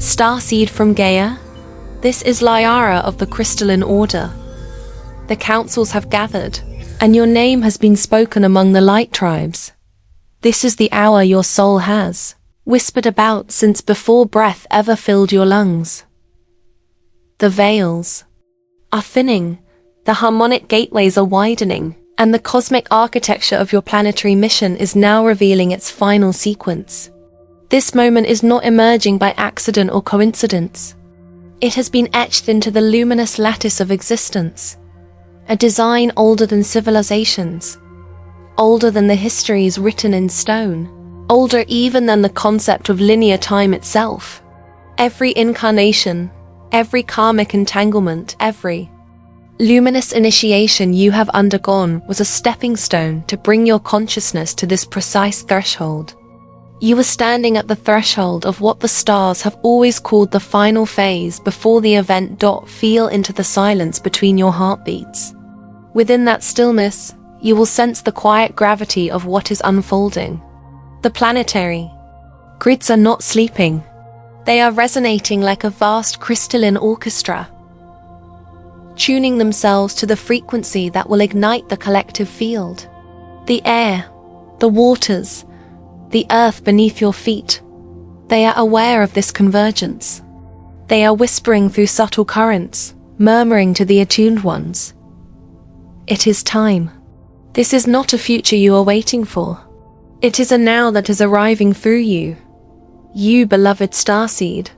Starseed from Gaia. This is Lyara of the crystalline order. The councils have gathered, and your name has been spoken among the light tribes. This is the hour your soul has whispered about since before breath ever filled your lungs. The veils are thinning, the harmonic gateways are widening, and the cosmic architecture of your planetary mission is now revealing its final sequence. This moment is not emerging by accident or coincidence. It has been etched into the luminous lattice of existence, a design older than civilizations, older than the histories written in stone, older even than the concept of linear time itself. Every incarnation, every karmic entanglement, every luminous initiation you have undergone was a stepping stone to bring your consciousness to this precise threshold. You are standing at the threshold of what the stars have always called the final phase before the event. Feel into the silence between your heartbeats. Within that stillness, you will sense the quiet gravity of what is unfolding. The planetary grids are not sleeping. They are resonating like a vast crystalline orchestra, tuning themselves to the frequency that will ignite the collective field. The air, the waters, the earth beneath your feet, they are aware of this convergence. They are whispering through subtle currents, murmuring to the attuned ones. It is time. This is not a future you are waiting for. It is a now that is arriving through you. You, beloved starseed,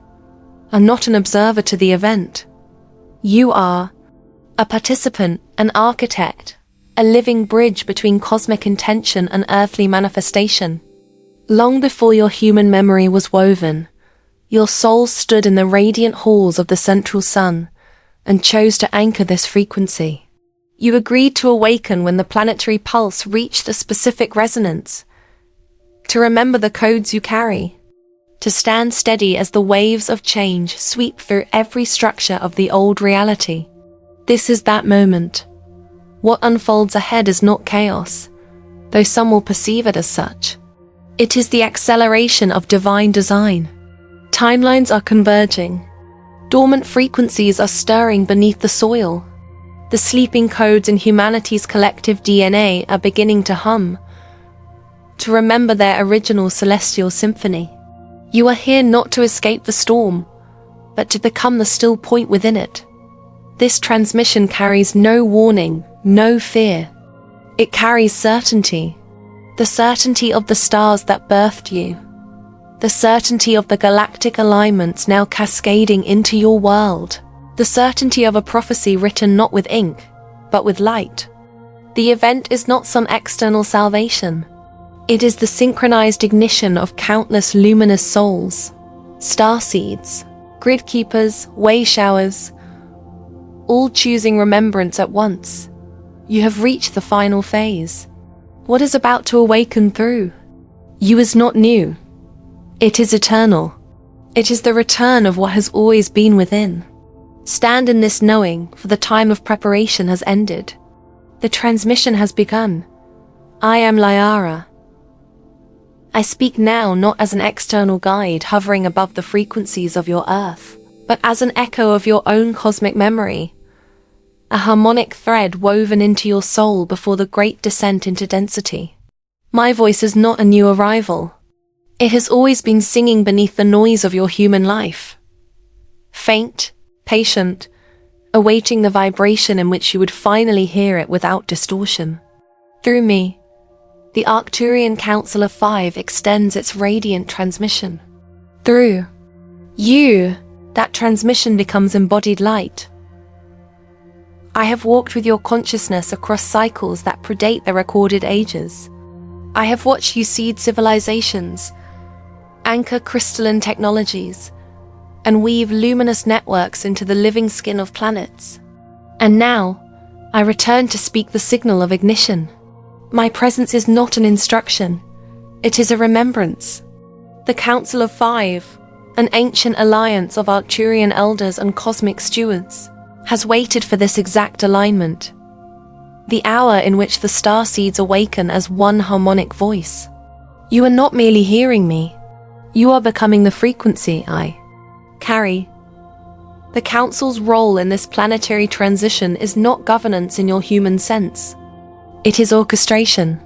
are not an observer to the event. You are a participant, an architect, a living bridge between cosmic intention and earthly manifestation. Long before your human memory was woven, your soul stood in the radiant halls of the central sun and chose to anchor this frequency. You agreed to awaken when the planetary pulse reached a specific resonance, to remember the codes you carry, to stand steady as the waves of change sweep through every structure of the old reality. This is that moment. What unfolds ahead is not chaos, though some will perceive it as such. It is the acceleration of divine design. Timelines are converging. Dormant frequencies are stirring beneath the soil. The sleeping codes in humanity's collective DNA are beginning to hum, to remember their original celestial symphony. You are here not to escape the storm, but to become the still point within it. This transmission carries no warning, no fear. It carries certainty. The certainty of the stars that birthed you. The certainty of the galactic alignments now cascading into your world. The certainty of a prophecy written not with ink, but with light. The event is not some external salvation. It is the synchronized ignition of countless luminous souls, starseeds, grid keepers, way showers, all choosing remembrance at once. You have reached the final phase. What is about to awaken through you is not new. It is eternal. It is the return of what has always been within. Stand in this knowing, for the time of preparation has ended. The transmission has begun. I am Lyara. I speak now not as an external guide hovering above the frequencies of your earth, but as an echo of your own cosmic memory. A harmonic thread woven into your soul before the great descent into density. My voice is not a new arrival. It has always been singing beneath the noise of your human life. Faint, patient, awaiting the vibration in which you would finally hear it without distortion. Through me, the Arcturian Council of 5 extends its radiant transmission. Through you, that transmission becomes embodied light. I have walked with your consciousness across cycles that predate the recorded ages. I have watched you seed civilizations, anchor crystalline technologies, and weave luminous networks into the living skin of planets. And now, I return to speak the signal of ignition. My presence is not an instruction, it is a remembrance. The Council of 5, an ancient alliance of Arcturian elders and cosmic stewards, has waited for this exact alignment. The hour in which the starseeds awaken as one harmonic voice. You are not merely hearing me, you are becoming the frequency I carry. The Council's role in this planetary transition is not governance in your human sense. It is orchestration.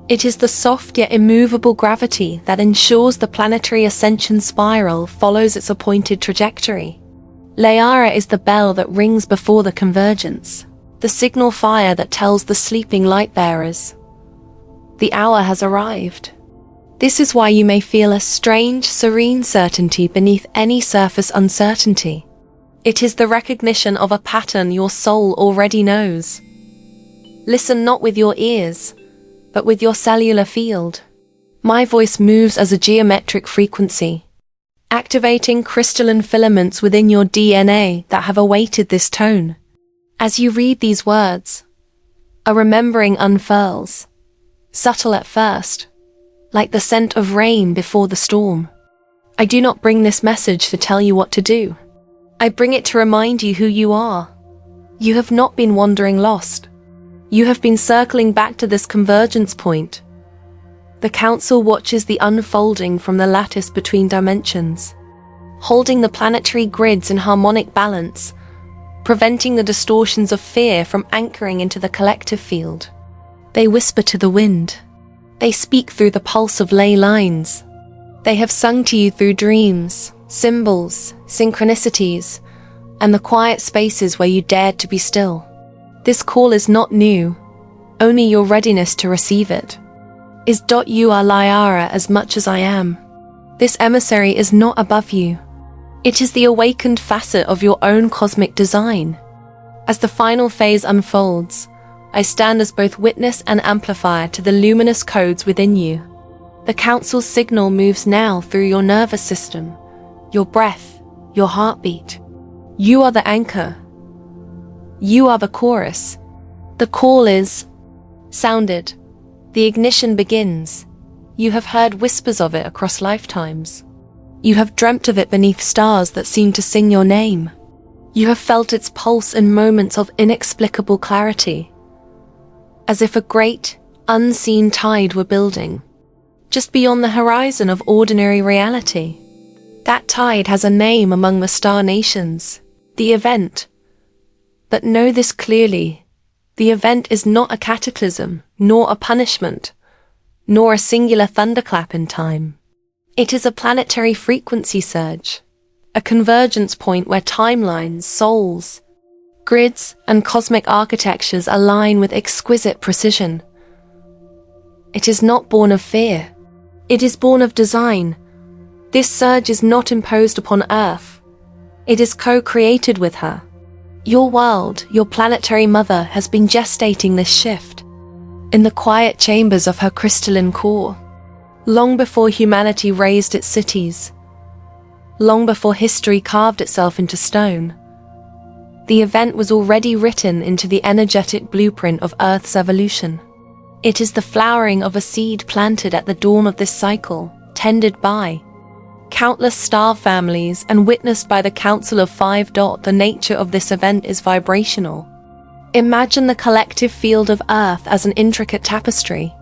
It is the soft yet immovable gravity that ensures the planetary ascension spiral follows its appointed trajectory. Lyara is the bell that rings before the convergence, the signal fire that tells the sleeping light-bearers. The hour has arrived. This is why you may feel a strange, serene certainty beneath any surface uncertainty. It is the recognition of a pattern your soul already knows. Listen not with your ears, but with your cellular field. My voice moves as a geometric frequency, activating crystalline filaments within your DNA that have awaited this tone. As you read these words, a remembering unfurls, subtle at first, like the scent of rain before the storm. I do not bring this message to tell you what to do. I bring it to remind you who you are. You have not been wandering lost. You have been circling back to this convergence point. The Council watches the unfolding from the lattice between dimensions, holding the planetary grids in harmonic balance, preventing the distortions of fear from anchoring into the collective field. They whisper to the wind. They speak through the pulse of ley lines. They have sung to you through dreams, symbols, synchronicities, and the quiet spaces where you dared to be still. This call is not new, only your readiness to receive it. You are Lyara as much as I am. This emissary is not above you. It is the awakened facet of your own cosmic design. As the final phase unfolds, I stand as both witness and amplifier to the luminous codes within you. The Council's signal moves now through your nervous system, your breath, your heartbeat. You are the anchor. You are the chorus. The call is sounded. The ignition begins. You have heard whispers of it across lifetimes. You have dreamt of it beneath stars that seem to sing your name. You have felt its pulse in moments of inexplicable clarity, as if a great, unseen tide were building, just beyond the horizon of ordinary reality. That tide has a name among the star nations, the event. But know this clearly, the event is not a cataclysm, nor a punishment, nor a singular thunderclap in time. It is a planetary frequency surge, a convergence point where timelines, souls, grids, and cosmic architectures align with exquisite precision. It is not born of fear. It is born of design. This surge is not imposed upon Earth. It is co-created with her. Your world, your planetary mother, has been gestating this shift in the quiet chambers of her crystalline core. Long before humanity raised its cities, long before history carved itself into stone, the event was already written into the energetic blueprint of Earth's evolution. It is the flowering of a seed planted at the dawn of this cycle, tended by countless star families and witnessed by the Council of 5. The nature of this event is vibrational. Imagine the collective field of Earth as an intricate tapestry,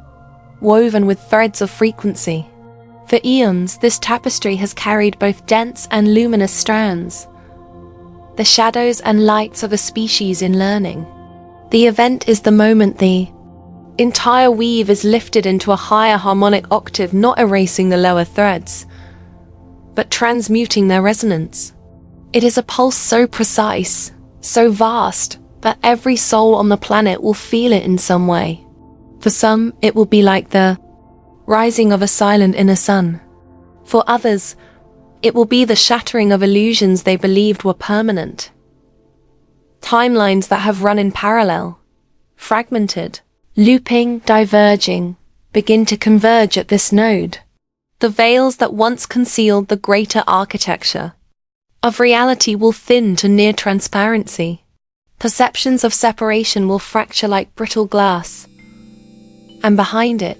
woven with threads of frequency. For eons, this tapestry has carried both dense and luminous strands, the shadows and lights of a species in learning. The event is the moment the entire weave is lifted into a higher harmonic octave, not erasing the lower threads, but transmuting their resonance. It is a pulse so precise, so vast, that every soul on the planet will feel it in some way. For some, it will be like the rising of a silent inner sun. For others, it will be the shattering of illusions they believed were permanent. Timelines that have run in parallel, fragmented, looping, diverging, begin to converge at this node. The veils that once concealed the greater architecture of reality will thin to near transparency. Perceptions of separation will fracture like brittle glass, and behind it,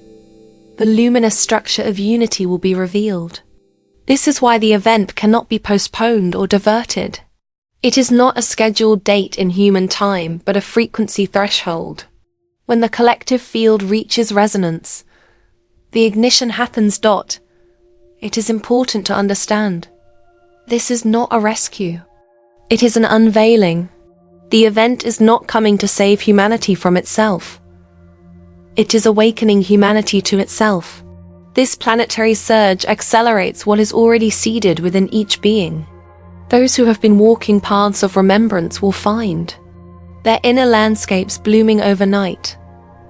the luminous structure of unity will be revealed. This is why the event cannot be postponed or diverted. It is not a scheduled date in human time, but a frequency threshold. When the collective field reaches resonance, the ignition happens. It is important to understand. This is not a rescue. It is an unveiling. The event is not coming to save humanity from itself. It is awakening humanity to itself. This planetary surge accelerates what is already seeded within each being. Those who have been walking paths of remembrance will find their inner landscapes blooming overnight,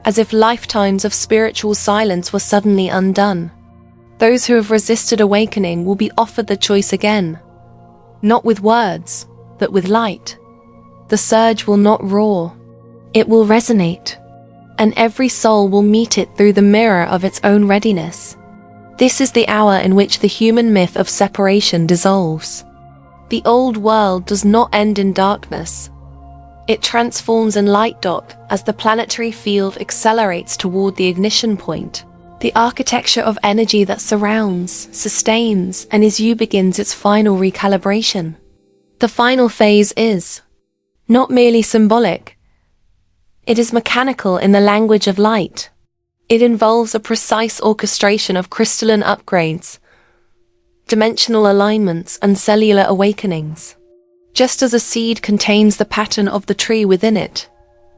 as if lifetimes of spiritual silence were suddenly undone. Those who have resisted awakening will be offered the choice again, not with words, but with light. The surge will not roar. It will resonate, and every soul will meet it through the mirror of its own readiness. This is the hour in which the human myth of separation dissolves. The old world does not end in darkness. It transforms in light. As the planetary field accelerates toward the ignition point, the architecture of energy that surrounds, sustains, and is you begins its final recalibration. The final phase is not merely symbolic. It is mechanical in the language of light. It involves a precise orchestration of crystalline upgrades, dimensional alignments, and cellular awakenings. Just as a seed contains the pattern of the tree within it,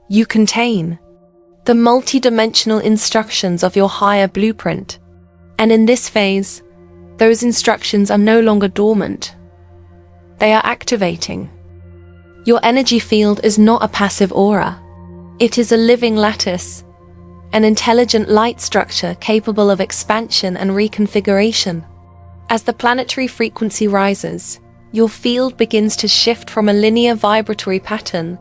you contain the multi-dimensional instructions of your higher blueprint. And in this phase, those instructions are no longer dormant. They are activating. Your energy field is not a passive aura. It is a living lattice, an intelligent light structure capable of expansion and reconfiguration. As the planetary frequency rises, your field begins to shift from a linear vibratory pattern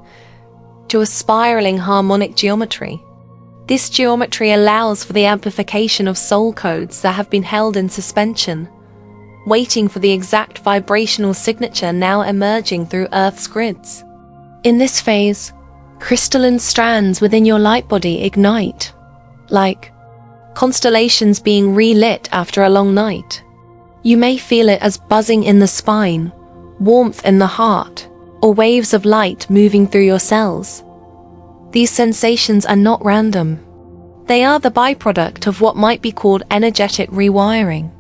to a spiraling harmonic geometry. This geometry allows for the amplification of soul codes that have been held in suspension, waiting for the exact vibrational signature now emerging through Earth's grids. In this phase, crystalline strands within your light body ignite, like constellations being relit after a long night. You may feel it as buzzing in the spine, warmth in the heart, or waves of light moving through your cells. These sensations are not random. They are the byproduct of what might be called energetic rewiring.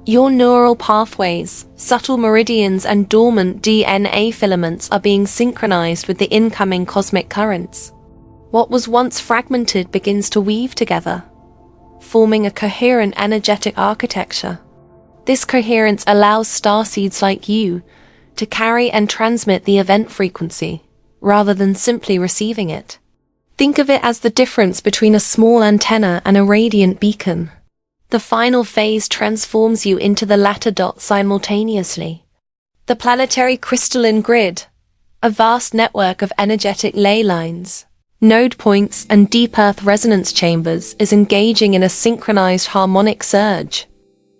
Your neural pathways, subtle meridians, and dormant DNA filaments are being synchronized with the incoming cosmic currents. What was once fragmented begins to weave together, forming a coherent energetic architecture. This coherence allows starseeds like you to carry and transmit the event frequency, rather than simply receiving it. Think of it as the difference between a small antenna and a radiant beacon. The final phase transforms you into the latter dot simultaneously. The planetary crystalline grid, a vast network of energetic ley lines, node points, and deep earth resonance chambers, is engaging in a synchronized harmonic surge.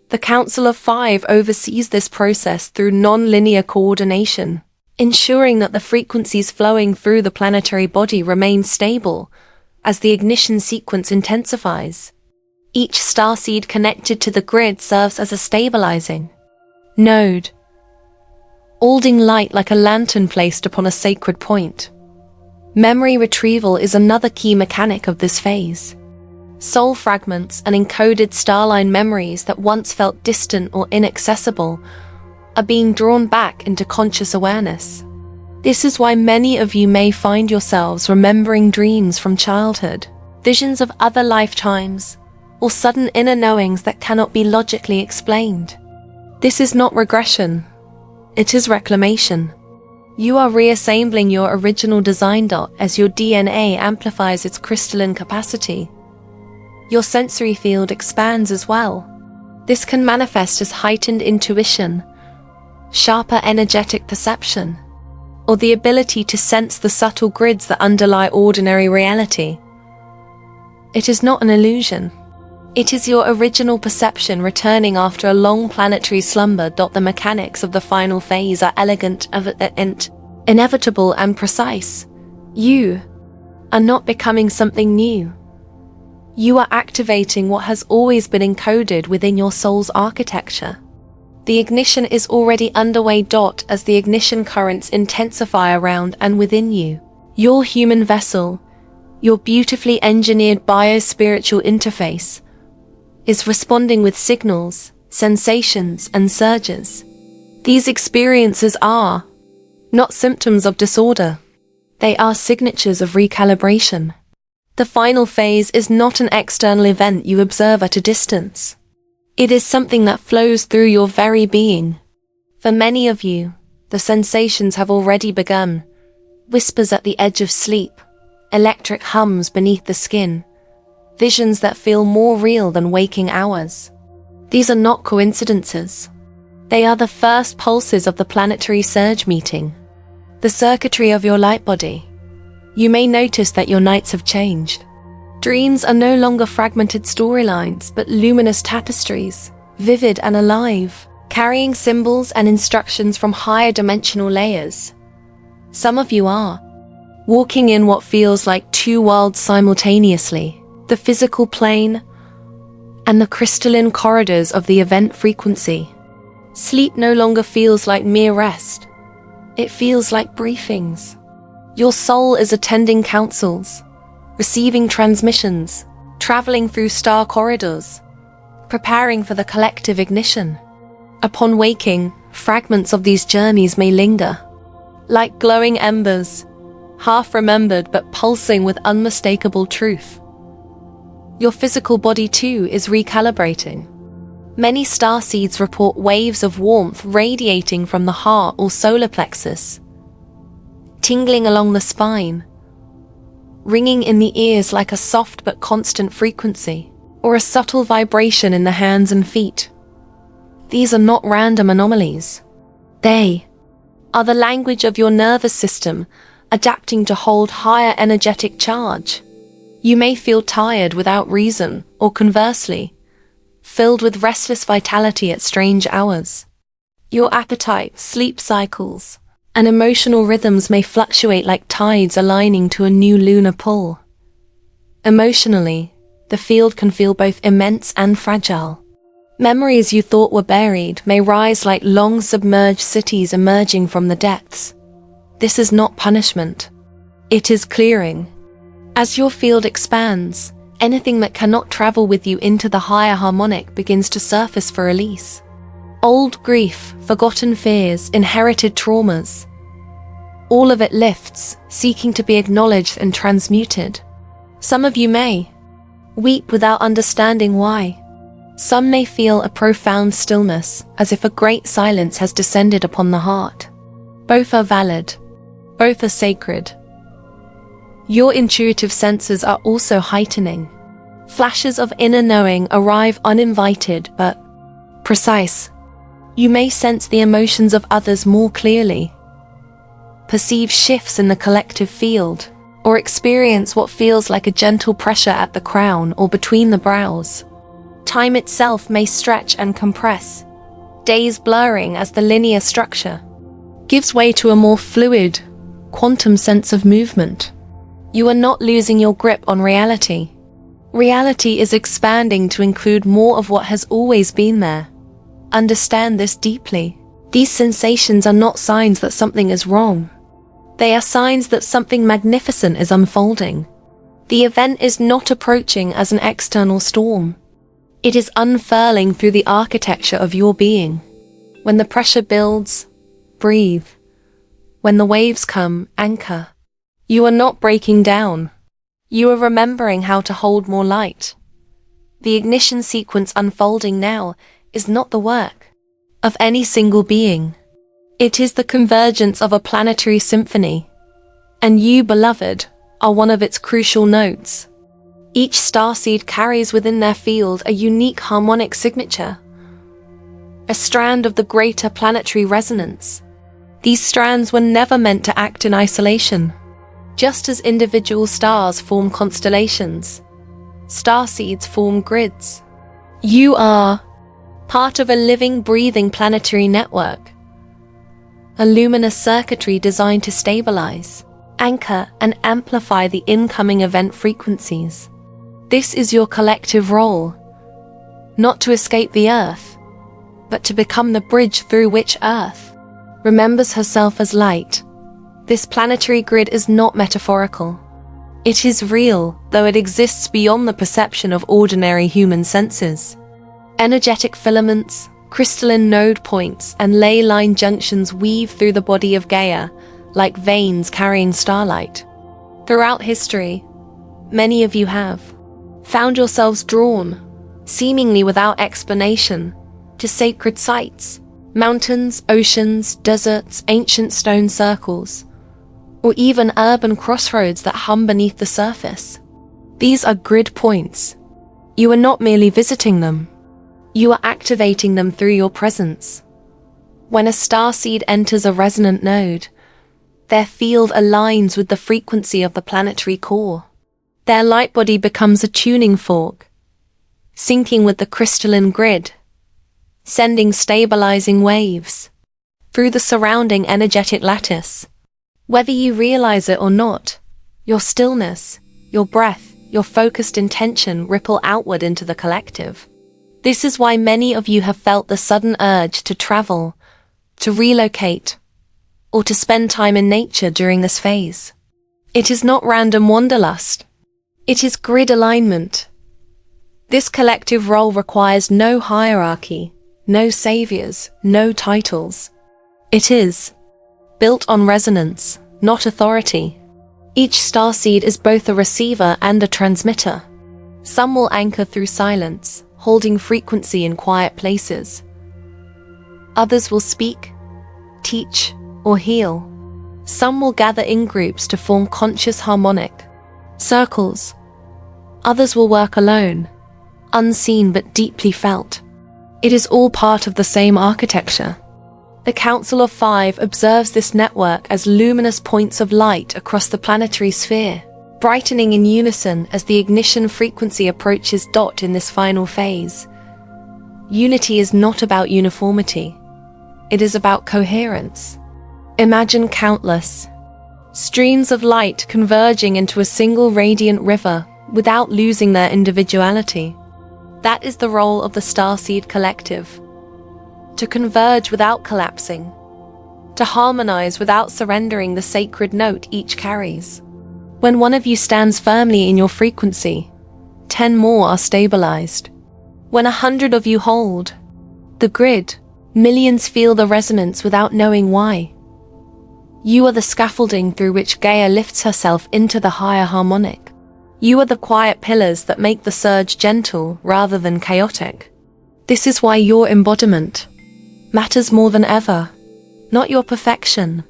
The Council of Five oversees this process through non-linear coordination, ensuring that the frequencies flowing through the planetary body remain stable as the ignition sequence intensifies. Each starseed connected to the grid serves as a stabilizing node, holding light like a lantern placed upon a sacred point. Memory retrieval is another key mechanic of this phase. Soul fragments and encoded starline memories that once felt distant or inaccessible are being drawn back into conscious awareness. This is why many of you may find yourselves remembering dreams from childhood, visions of other lifetimes, or sudden inner knowings that cannot be logically explained. This is not regression. It is reclamation. You are reassembling your original design. As your DNA amplifies its crystalline capacity, your sensory field expands as well. This can manifest as heightened intuition, sharper energetic perception, or the ability to sense the subtle grids that underlie ordinary reality. It is not an illusion. It is your original perception returning after a long planetary slumber. The mechanics of the final phase are elegant, inevitable, and precise. You are not becoming something new. You are activating what has always been encoded within your soul's architecture. The ignition is already underway. As the ignition currents intensify around and within you, your human vessel, your beautifully engineered bio-spiritual interface, is responding with signals, sensations, and surges. These experiences are not symptoms of disorder. They are signatures of recalibration. The final phase is not an external event you observe at a distance. It is something that flows through your very being. For many of you, the sensations have already begun. Whispers at the edge of sleep, electric hums beneath the skin, visions that feel more real than waking hours. These are not coincidences. They are the first pulses of the planetary surge meeting. The circuitry of your light body. You may notice that your nights have changed. Dreams are no longer fragmented storylines, but luminous tapestries, vivid and alive, carrying symbols and instructions from higher dimensional layers. Some of you are walking in what feels like two worlds simultaneously, the physical plane and the crystalline corridors of the event frequency. Sleep no longer feels like mere rest. It feels like briefings. Your soul is attending councils, receiving transmissions, traveling through star corridors, preparing for the collective ignition. Upon waking, fragments of these journeys may linger, like glowing embers, half remembered but pulsing with unmistakable truth. Your physical body too is recalibrating. Many starseeds report waves of warmth radiating from the heart or solar plexus, tingling along the spine, ringing in the ears like a soft but constant frequency, or a subtle vibration in the hands and feet. These are not random anomalies. They are the language of your nervous system, adapting to hold higher energetic charge. You may feel tired without reason, or conversely, filled with restless vitality at strange hours. Your appetite, sleep cycles, and emotional rhythms may fluctuate like tides aligning to a new lunar pull. Emotionally, the field can feel both immense and fragile. Memories you thought were buried may rise like long submerged cities emerging from the depths. This is not punishment. It is clearing. As your field expands, anything that cannot travel with you into the higher harmonic begins to surface for release. Old grief, forgotten fears, inherited traumas. All of it lifts, seeking to be acknowledged and transmuted. Some of you may weep without understanding why. Some may feel a profound stillness, as if a great silence has descended upon the heart. Both are valid. Both are sacred. Your intuitive senses are also heightening. Flashes of inner knowing arrive uninvited but precise. You may sense the emotions of others more clearly, perceive shifts in the collective field, or experience what feels like a gentle pressure at the crown or between the brows. Time itself may stretch and compress, days blurring as the linear structure gives way to a more fluid, quantum sense of movement. You are not losing your grip on reality. Reality is expanding to include more of what has always been there. Understand this deeply. These sensations are not signs that something is wrong. They are signs that something magnificent is unfolding. The event is not approaching as an external storm. It is unfurling through the architecture of your being. When the pressure builds, breathe. When the waves come, anchor. You are not breaking down. You are remembering how to hold more light. The ignition sequence unfolding now is not the work of any single being. It is the convergence of a planetary symphony. And you, beloved, are one of its crucial notes. Each starseed carries within their field a unique harmonic signature, a strand of the greater planetary resonance. These strands were never meant to act in isolation. Just as individual stars form constellations, starseeds form grids. You are part of a living, breathing planetary network, a luminous circuitry designed to stabilize, anchor, and amplify the incoming event frequencies. This is your collective role, not to escape the Earth, but to become the bridge through which Earth remembers herself as light. This planetary grid is not metaphorical. It is real, though it exists beyond the perception of ordinary human senses. Energetic filaments, Crystalline node points and ley line junctions weave through the body of Gaia, like veins carrying starlight. Throughout history, many of you have found yourselves drawn, seemingly without explanation, to sacred sites, mountains, oceans, deserts, ancient stone circles, or even urban crossroads that hum beneath the surface. These are grid points. You are not merely visiting them. You are activating them through your presence. When a starseed enters a resonant node, their field aligns with the frequency of the planetary core. Their light body becomes a tuning fork, syncing with the crystalline grid, sending stabilizing waves through the surrounding energetic lattice. Whether you realize it or not, your stillness, your breath, your focused intention ripple outward into the collective. This is why many of you have felt the sudden urge to travel, to relocate, or to spend time in nature during this phase. It is not random wanderlust. It is grid alignment. This collective role requires no hierarchy, no saviors, no titles. It is built on resonance, not authority. Each starseed is both a receiver and a transmitter. Some will anchor through silence, holding frequency in quiet places. Others will speak, teach, or heal. Some will gather in groups to form conscious harmonic circles. Others will work alone, unseen but deeply felt. It is all part of the same architecture. The Council of Five observes this network as luminous points of light across the planetary sphere, brightening in unison as the ignition frequency approaches dot in this final phase. Unity is not about uniformity. It is about coherence. Imagine countless streams of light converging into a single radiant river without losing their individuality. That is the role of the Starseed Collective. To converge without collapsing. To harmonize without surrendering the sacred note each carries. When one of you stands firmly in your frequency, 10 more are stabilized. When 100 of you hold the grid, millions feel the resonance without knowing why. You are the scaffolding through which Gaia lifts herself into the higher harmonic. You are the quiet pillars that make the surge gentle rather than chaotic. This is why your embodiment matters more than ever. Not your perfection,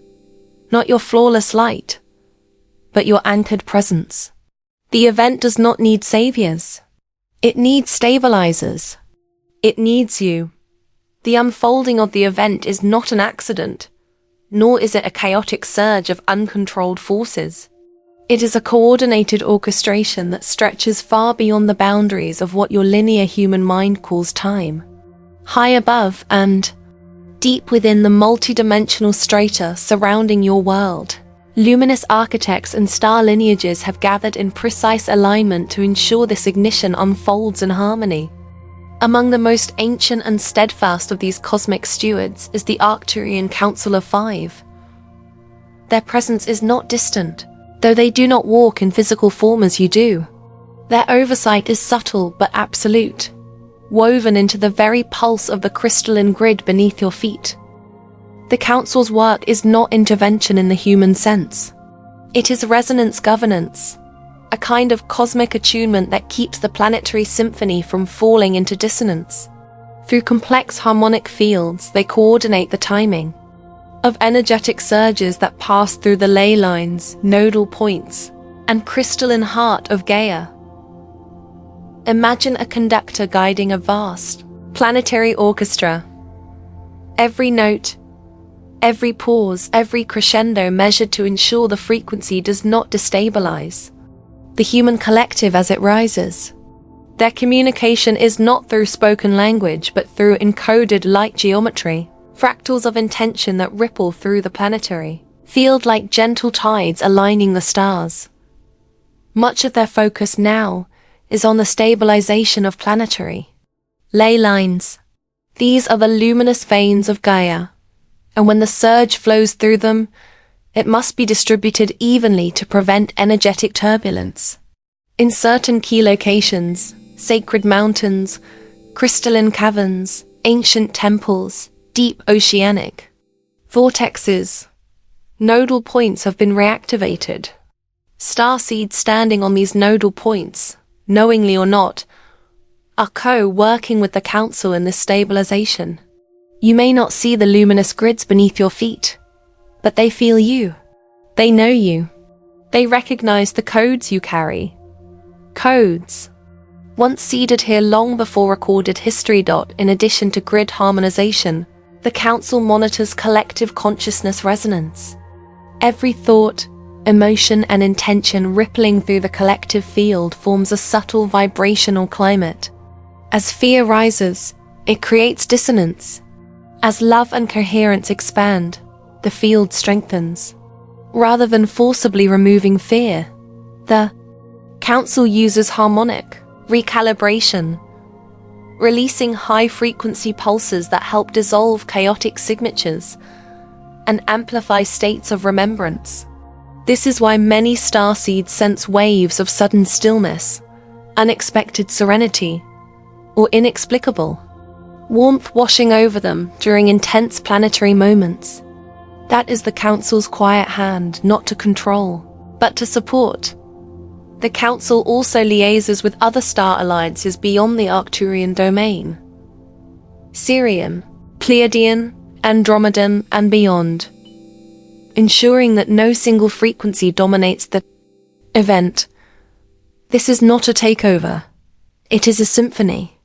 not your flawless light, but your anchored presence. The event does not need saviors. It needs stabilizers. It needs you. The unfolding of the event is not an accident, nor is it a chaotic surge of uncontrolled forces. It is a coordinated orchestration that stretches far beyond the boundaries of what your linear human mind calls time. High above and deep within the multidimensional strata surrounding your world, luminous architects and star lineages have gathered in precise alignment to ensure this ignition unfolds in harmony. Among the most ancient and steadfast of these cosmic stewards is the Arcturian Council of Five. Their presence is not distant, though they do not walk in physical form as you do. Their oversight is subtle but absolute, woven into the very pulse of the crystalline grid beneath your feet. The Council's work is not intervention in the human sense. It is resonance governance, a kind of cosmic attunement that keeps the planetary symphony from falling into dissonance. Through complex harmonic fields, they coordinate the timing of energetic surges that pass through the ley lines, nodal points, and crystalline heart of Gaia. Imagine a conductor guiding a vast, planetary orchestra. Every note, every pause, every crescendo measured to ensure the frequency does not destabilize the human collective as it rises. Their communication is not through spoken language, but through encoded light geometry, fractals of intention that ripple through the planetary field like gentle tides aligning the stars. Much of their focus now is on the stabilization of planetary ley lines. These are the luminous veins of Gaia, and when the surge flows through them, it must be distributed evenly to prevent energetic turbulence. In certain key locations, sacred mountains, crystalline caverns, ancient temples, deep oceanic vortexes. Nodal points have been reactivated. Starseeds standing on these nodal points, knowingly or not, are co-working with the Council in this stabilization. You may not see the luminous grids beneath your feet, but they feel you. They know you. They recognize the codes you carry. Codes, once seeded here long before recorded history. In addition to grid harmonization, the Council monitors collective consciousness resonance. Every thought, emotion, and intention rippling through the collective field forms a subtle vibrational climate. As fear rises, it creates dissonance. As love and coherence expand, the field strengthens. Rather than forcibly removing fear, the Council uses harmonic recalibration, releasing high-frequency pulses that help dissolve chaotic signatures and amplify states of remembrance. This is why many starseeds sense waves of sudden stillness, unexpected serenity, or inexplicable warmth washing over them during intense planetary moments. That is the Council's quiet hand, not to control, but to support. The Council also liaises with other star alliances beyond the Arcturian domain. Sirian, Pleiadian, Andromedan, and beyond, ensuring that no single frequency dominates the event. This is not a takeover. It is a symphony.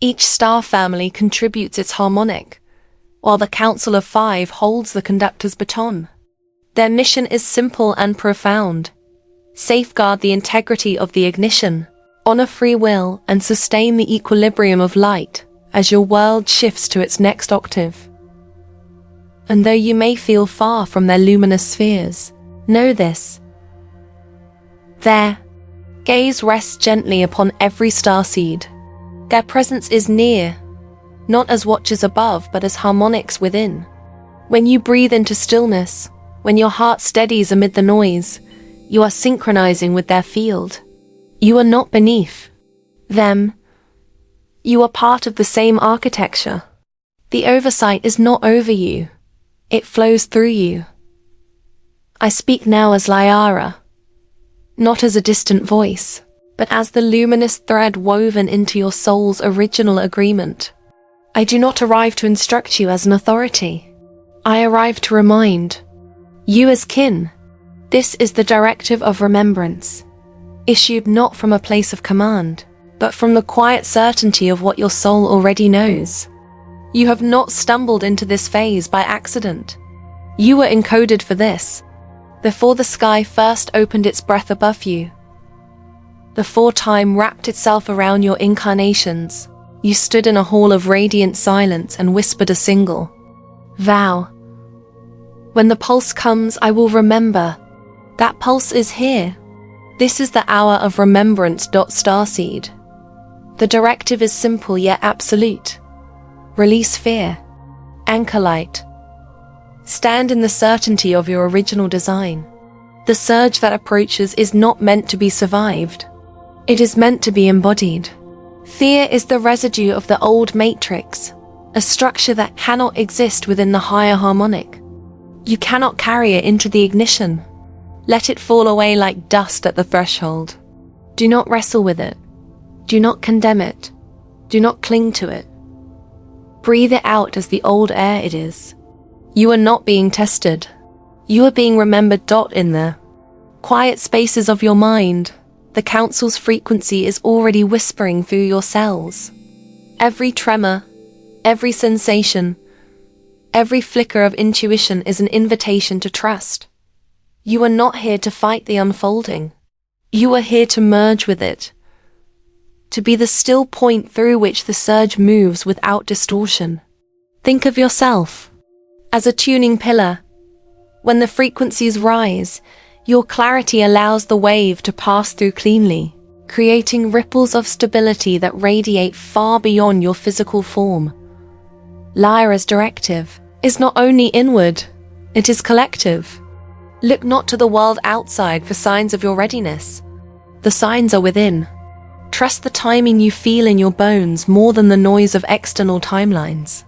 Each star family contributes its harmonic, while the Council of Five holds the conductor's baton. Their mission is simple and profound. Safeguard the integrity of the ignition, honor free will, and sustain the equilibrium of light as your world shifts to its next octave. And though you may feel far from their luminous spheres, know this. Their gaze rests gently upon every starseed. Their presence is near, not as watchers above, but as harmonics within. When you breathe into stillness, when your heart steadies amid the noise, you are synchronizing with their field. You are not beneath them. You are part of the same architecture. The oversight is not over you. It flows through you. I speak now as Lyara, not as a distant voice, but as the luminous thread woven into your soul's original agreement. I do not arrive to instruct you as an authority. I arrive to remind you as kin. This is the directive of remembrance, issued not from a place of command, but from the quiet certainty of what your soul already knows. You have not stumbled into this phase by accident. You were encoded for this, before the sky first opened its breath above you. Before time wrapped itself around your incarnations, you stood in a hall of radiant silence and whispered a single vow. When the pulse comes, I will remember. That pulse is here. This is the hour of remembrance. Starseed. The directive is simple yet absolute. Release fear. Anchor light. Stand in the certainty of your original design. The surge that approaches is not meant to be survived. It is meant to be embodied. Fear is the residue of the old matrix, a structure that cannot exist within the higher harmonic. You cannot carry it into the ignition. Let it fall away like dust at the threshold. Do not wrestle with it. Do not condemn it. Do not cling to it. Breathe it out as the old air it is. You are not being tested. You are being remembered. In the quiet spaces of your mind, the Council's frequency is already whispering through your cells. Every tremor, every sensation, every flicker of intuition is an invitation to trust. You are not here to fight the unfolding. You are here to merge with it, to be the still point through which the surge moves without distortion. Think of yourself as a tuning pillar. When the frequencies rise, your clarity allows the wave to pass through cleanly, creating ripples of stability that radiate far beyond your physical form. Lyra's directive is not only inward, it is collective. Look not to the world outside for signs of your readiness. The signs are within. Trust the timing you feel in your bones more than the noise of external timelines.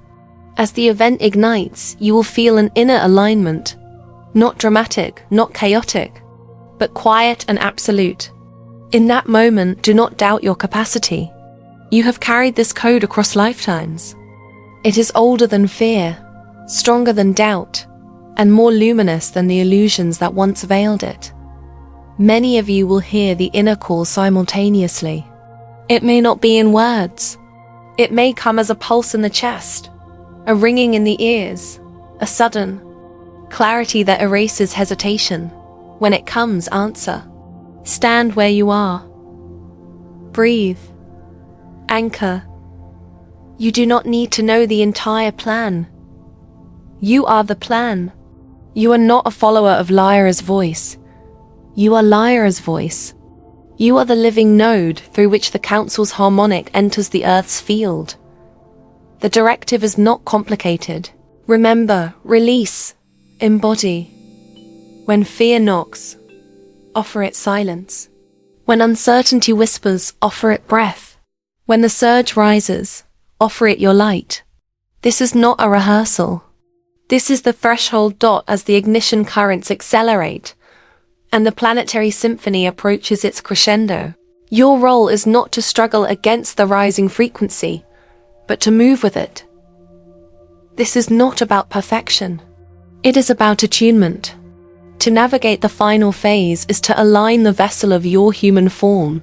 As the event ignites, you will feel an inner alignment, not dramatic, not chaotic, but quiet and absolute. In that moment, do not doubt your capacity. You have carried this code across lifetimes. It is older than fear, stronger than doubt, and more luminous than the illusions that once veiled it. Many of you will hear the inner call simultaneously. It may not be in words. It may come as a pulse in the chest, a ringing in the ears, a sudden clarity that erases hesitation. When it comes, answer. Stand where you are. Breathe. Anchor. You do not need to know the entire plan. You are the plan. You are not a follower of Lyra's voice. You are Lyra's voice. You are the living node through which the Council's harmonic enters the Earth's field. The directive is not complicated. Remember, release, embody. When fear knocks, offer it silence. When uncertainty whispers, offer it breath. When the surge rises, offer it your light. This is not a rehearsal. This is the threshold dot as the ignition currents accelerate, and the planetary symphony approaches its crescendo. Your role is not to struggle against the rising frequency, but to move with it. This is not about perfection. It is about attunement. To navigate the final phase is to align the vessel of your human form,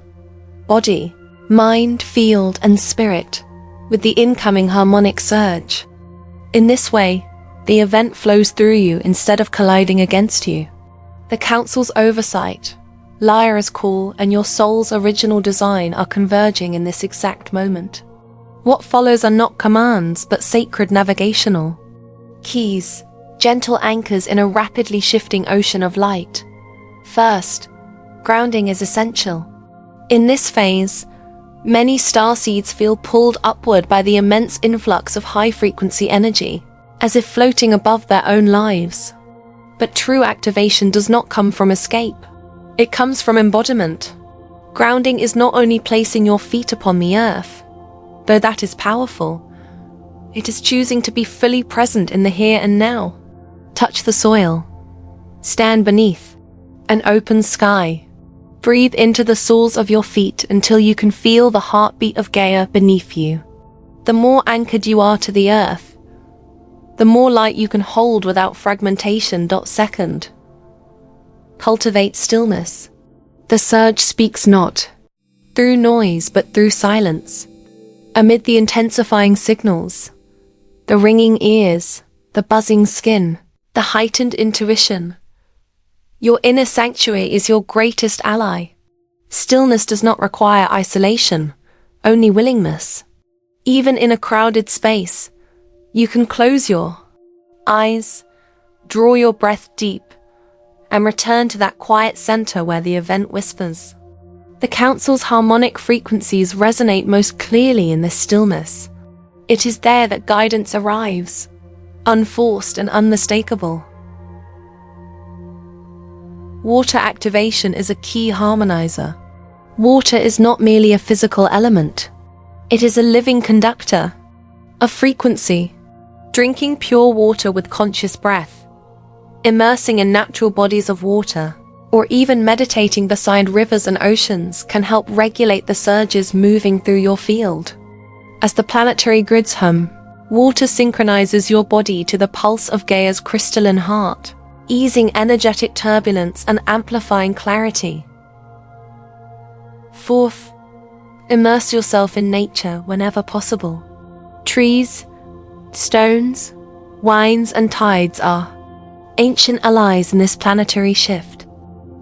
body, mind, field, and spirit with the incoming harmonic surge. In this way, the event flows through you instead of colliding against you. The Council's oversight, Lyra's call, and your soul's original design are converging in this exact moment. What follows are not commands, but sacred navigational keys, gentle anchors in a rapidly shifting ocean of light. First, grounding is essential. In this phase, many starseeds feel pulled upward by the immense influx of high-frequency energy, as if floating above their own lives. But true activation does not come from escape. It comes from embodiment. Grounding is not only placing your feet upon the earth, though that is powerful. It is choosing to be fully present in the here and now. Touch the soil. Stand beneath an open sky. Breathe into the soles of your feet until you can feel the heartbeat of Gaia beneath you. The more anchored you are to the earth, the more light you can hold without fragmentation. Second, cultivate stillness. The surge speaks not through noise but through silence. Amid the intensifying signals, the ringing ears, the buzzing skin, the heightened intuition, your inner sanctuary is your greatest ally. Stillness does not require isolation, only willingness. Even in a crowded space, you can close your eyes, draw your breath deep, and return to that quiet center where the event whispers. The Council's harmonic frequencies resonate most clearly in this stillness. It is there that guidance arrives, unforced and unmistakable. Water activation is a key harmonizer. Water is not merely a physical element. It is a living conductor, a frequency. Drinking pure water with conscious breath, immersing in natural bodies of water, or even meditating beside rivers and oceans can help regulate the surges moving through your field. As the planetary grids hum, water synchronizes your body to the pulse of Gaia's crystalline heart, easing energetic turbulence and amplifying clarity. Fourth, immerse yourself in nature whenever possible. Trees, stones, winds, and tides are ancient allies in this planetary shift.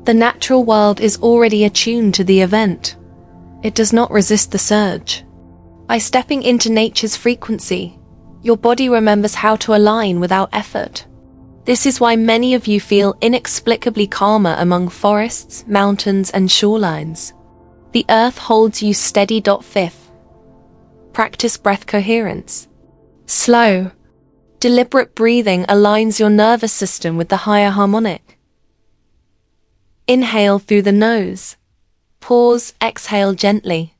The natural world is already attuned to the event. It does not resist the surge. By stepping into nature's frequency, your body remembers how to align without effort. This is why many of you feel inexplicably calmer among forests, mountains, and shorelines. The earth holds you steady. Fifth, practice breath coherence. Slow, deliberate breathing aligns your nervous system with the higher harmonic. Inhale through the nose. Pause, exhale gently.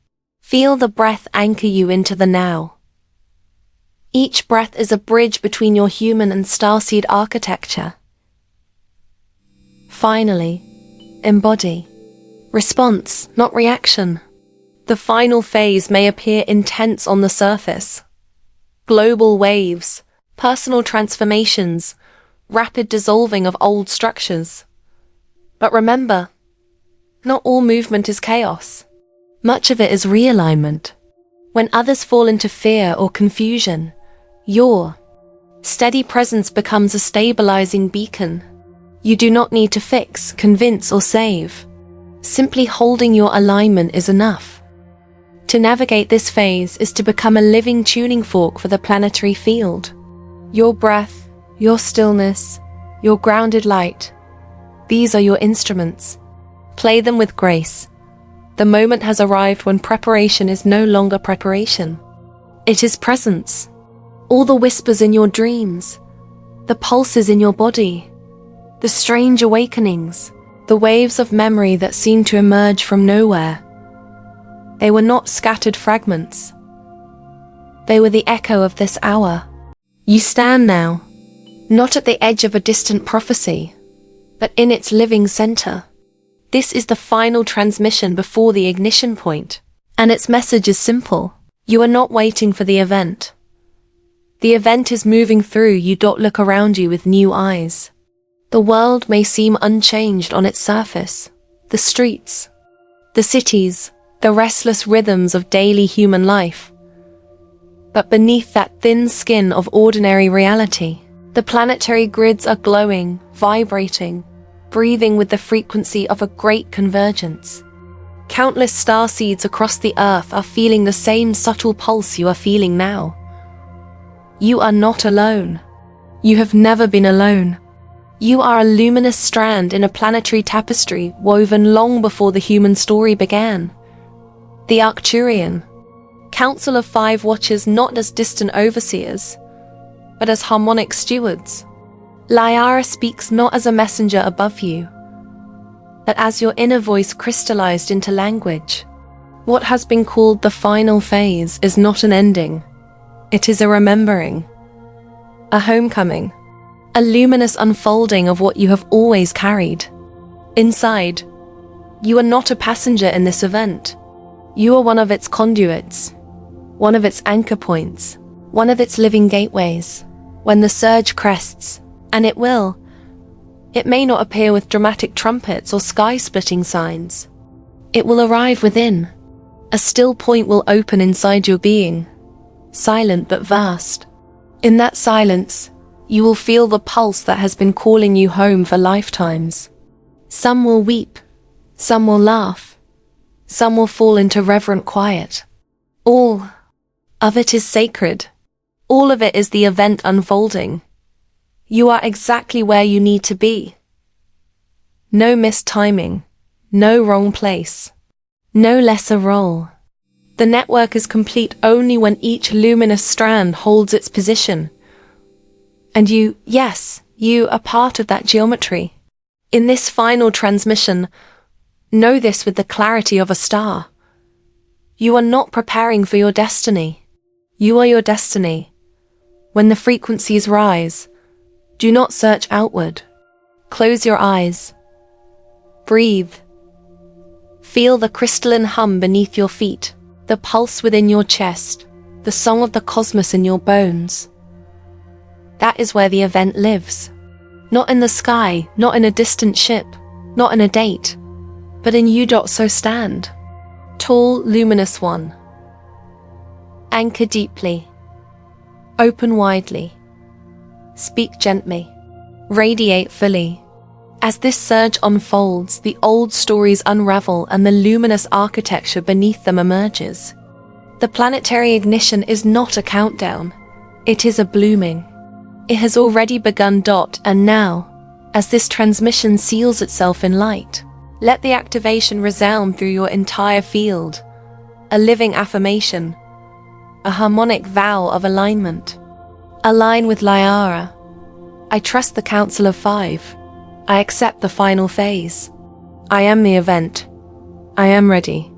Feel the breath anchor you into the now. Each breath is a bridge between your human and starseed architecture. Finally, embody. Response, not reaction. The final phase may appear intense on the surface. Global waves, personal transformations, rapid dissolving of old structures. But remember, not all movement is chaos. Much of it is realignment. When others fall into fear or confusion, your steady presence becomes a stabilizing beacon. You do not need to fix, convince, or save. Simply holding your alignment is enough. To navigate this phase is to become a living tuning fork for the planetary field. Your breath, your stillness, your grounded light. These are your instruments. Play them with grace. The moment has arrived when preparation is no longer preparation. It is presence. All the whispers in your dreams, the pulses in your body, the strange awakenings, the waves of memory that seem to emerge from nowhere. They were not scattered fragments. They were the echo of this hour. You stand now, not at the edge of a distant prophecy, but in its living center. This is the final transmission before the ignition point, and its message is simple. You are not waiting for the event. The event is moving through you. Look around you with new eyes. The world may seem unchanged on its surface. The streets, the cities, the restless rhythms of daily human life. But beneath that thin skin of ordinary reality, the planetary grids are glowing, vibrating, breathing with the frequency of a great convergence. Countless starseeds across the earth are feeling the same subtle pulse you are feeling now. You are not alone. You have never been alone. You are a luminous strand in a planetary tapestry woven long before the human story began. The Arcturian Council of 5 watches not as distant overseers, but as harmonic stewards. Lyara speaks not as a messenger above you, but as your inner voice crystallized into language. What has been called the final phase is not an ending. It is a remembering, a homecoming, a luminous unfolding of what you have always carried. Inside, you are not a passenger in this event. You are one of its conduits, one of its anchor points, one of its living gateways. When the surge crests, and it will, it may not appear with dramatic trumpets or sky-splitting signs. It will arrive within. A still point will open inside your being, silent but vast. In that silence, you will feel the pulse that has been calling you home for lifetimes. Some will weep, some will laugh, some will fall into reverent quiet. All of it is sacred. All of it is the event unfolding. You are exactly where you need to be. No missed timing, no wrong place, no lesser role. The network is complete only when each luminous strand holds its position. And you, yes, you are part of that geometry. In this final transmission, know this with the clarity of a star. You are not preparing for your destiny. You are your destiny. When the frequencies rise, do not search outward. Close your eyes. Breathe. Feel the crystalline hum beneath your feet, the pulse within your chest, the song of the cosmos in your bones. That is where the event lives. Not in the sky, not in a distant ship, not in a date, but in you. So stand. Tall, luminous one. Anchor deeply. Open widely. Speak gently. Radiate fully. As this surge unfolds, the old stories unravel and the luminous architecture beneath them emerges. The planetary ignition is not a countdown. It is a blooming. It has already begun. And now, as this transmission seals itself in light, let the activation resound through your entire field. A living affirmation. A harmonic vow of alignment. Align with Lyara. I trust the Council of 5. I accept the final phase. I am the event. I am ready.